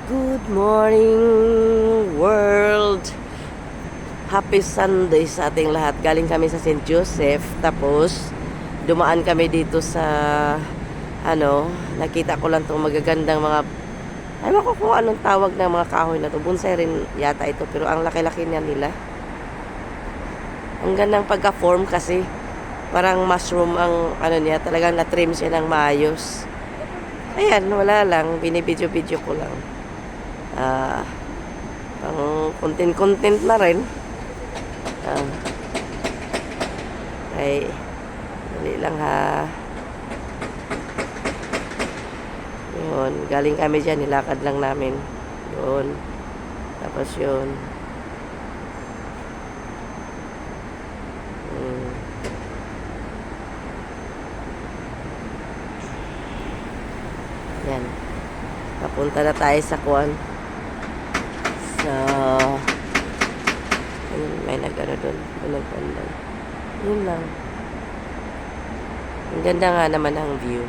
Good morning, world! Happy Sunday sa ating lahat. Galing kami sa St. Joseph. Tapos, dumaan kami dito sa, nakita ko lang itong magagandang mga, ewan ko kung anong tawag ng mga kahoy na to. Bonsai rin yata ito, pero ang laki-laki niya nila. Ang gandang pagka-form kasi. Parang mushroom ang, niya, talagang na-trim siya ng maayos. Ayan, wala lang. Binibidyo-video ko lang. Pang content na rin. Ay, dali lang ha. Yun, galing kami dyan, nilakad lang namin. Yun. Tapos yun. Yan. Papunta na tayo sa kuwan. May nag-ano doon. Yun lang. Ang ganda nga naman ang view.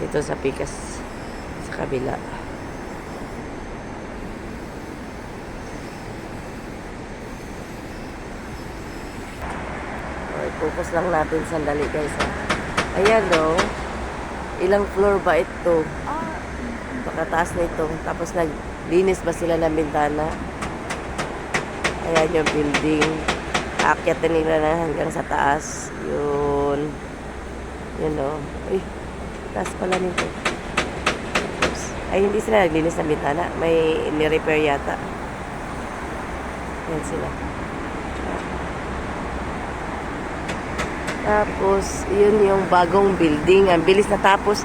Dito sa Pikas. Sa kabila. Okay, focus lang natin sandali guys. Ayan o. Ilang floor ba ito? Pakataas nito. Tapos naglinis ba sila ng bintana? Ayan yung building. Aakyat nila na hanggang sa taas. Yun. Yun o. Uy, taas pala nito. Oops. Ay, hindi sila naglinis ng bintana. May ni-repair yata. Yan sila. Tapos, yun yung bagong building. Ang bilis natapos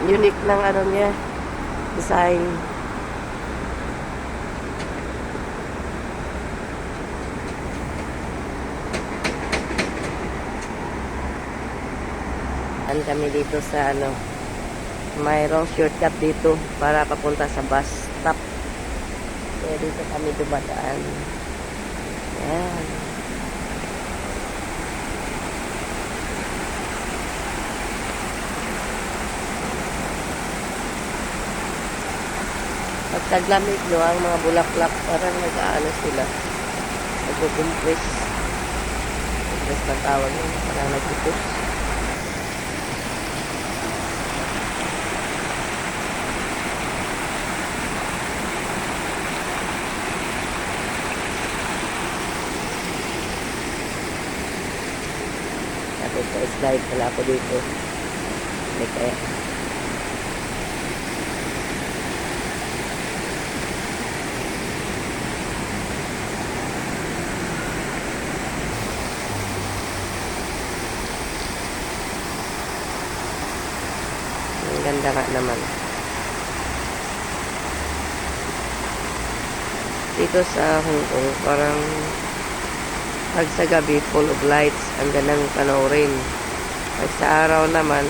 Unique ng niya. Design. Kami dito sa mayroong shortcut dito para papunta sa bus stop. Kaya dito kami dumadaan. Yan. Pag taglamig ang mga bulaklak parang nag-aano sila. Nag-compress. Compress na tawag yun. Parang nag-push. Tapos slide pala ako dito. May kaya. Ang ganda nga naman. Dito sa Hong Kong, parang pag sa gabi, full of lights. Ang gandang panoorin. Pag sa araw naman,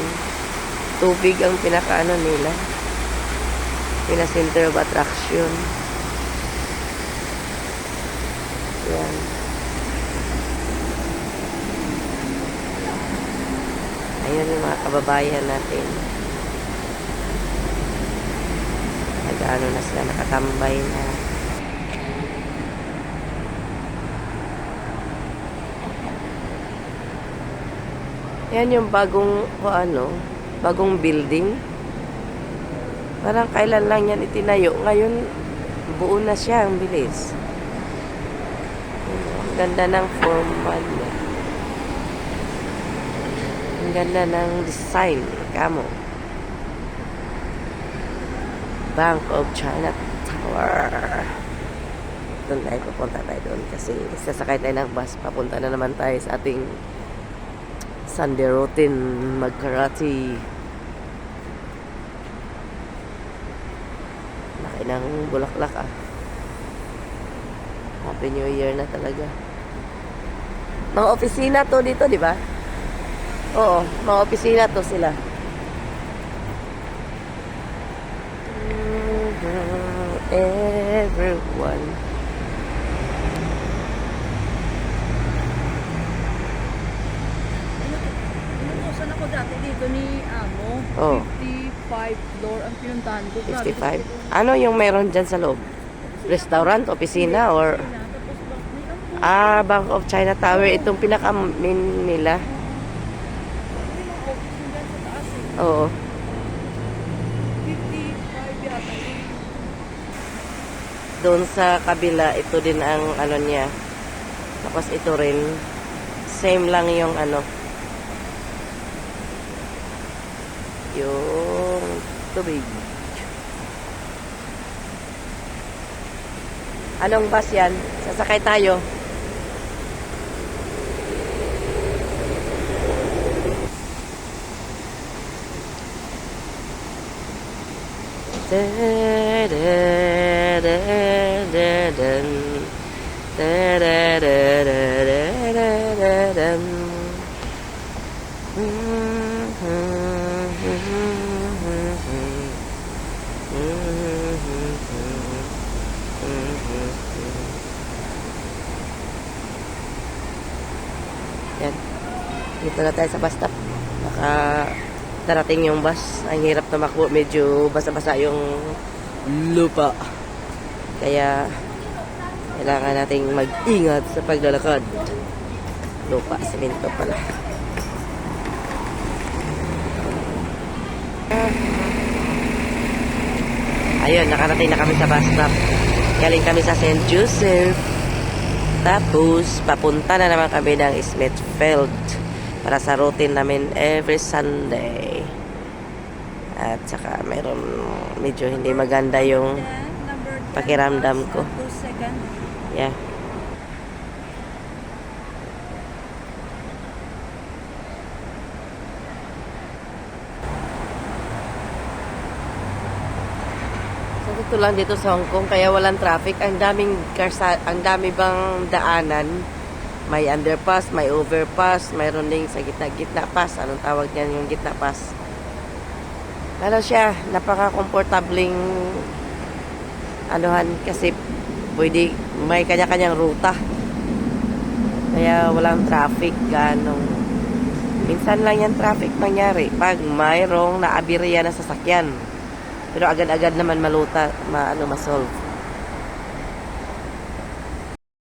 tubig ang pinakaano nila. Pina-center of attraction. Yan. Ayun yung mga kababayan natin. Nag-ano na sila, nakatambay na. Yan yung bagong bagong building. Parang kailan lang yan itinayo. Ngayon, buo na siya. Ang bilis. Ang ganda ng formal niya. Ang ganda ng design. Kamo. Bank of China Tower. Doon tayo, pupunta tayo doon. Kasi sasakay tayo ng bus. Papunta na naman tayo sa ating Sunday routine, mag-karate. Laki ng bulaklak Happy New Year na talaga. Mga opisina to dito, di ba? Oo, mga opisina to sila. Everyone. pinuntasan ako dati dito ni Amo. Oh. 55 floor ang pinuntahan ko. Grabe, 55. gusto ko. Ano yung meron dyan sa loob? Restaurant, opisina, or... Tapos may ang Bank of China Tower. Itong pinaka-main nila. may mga office yung dyan sa taas eh. Oo. 55 yata yun. Doon sa kabila, ito din ang ano niya. Tapos ito rin. Same lang yung ano. Yung tubig. Anong bus yan? Sasakay tayo. Yan. Dito na tayo sa bus stop. Baka darating yung bus. Ang hirap tumakbo. Medyo basa-basa yung lupa. Kaya kailangan nating mag-ingat sa paglalakad. Lupa, simento pala. Ayun, nakarating na kami sa bus stop. Galing kami sa St. Joseph. Tapos, papunta na naman kami ng Smithfield para sa routine namin every Sunday. At saka, meron medyo hindi maganda yung Then, number 10 pakiramdam bus, ko. 2 second. Yeah. So, dito lang dito sa Hong Kong, kaya walang traffic. Ang daming ang dami bang daanan. May underpass, may overpass, mayroon ding sa gitna pass. Anong tawag niyan yung gitna pass? Ano siya, napaka-komportabling anuhan kasi pwede may kanya-kanyang ruta. Kaya walang traffic ganong. Minsan lang yan traffic mangyari pag mayroong naabirya na sasakyan. Pero agad-agad naman masolve.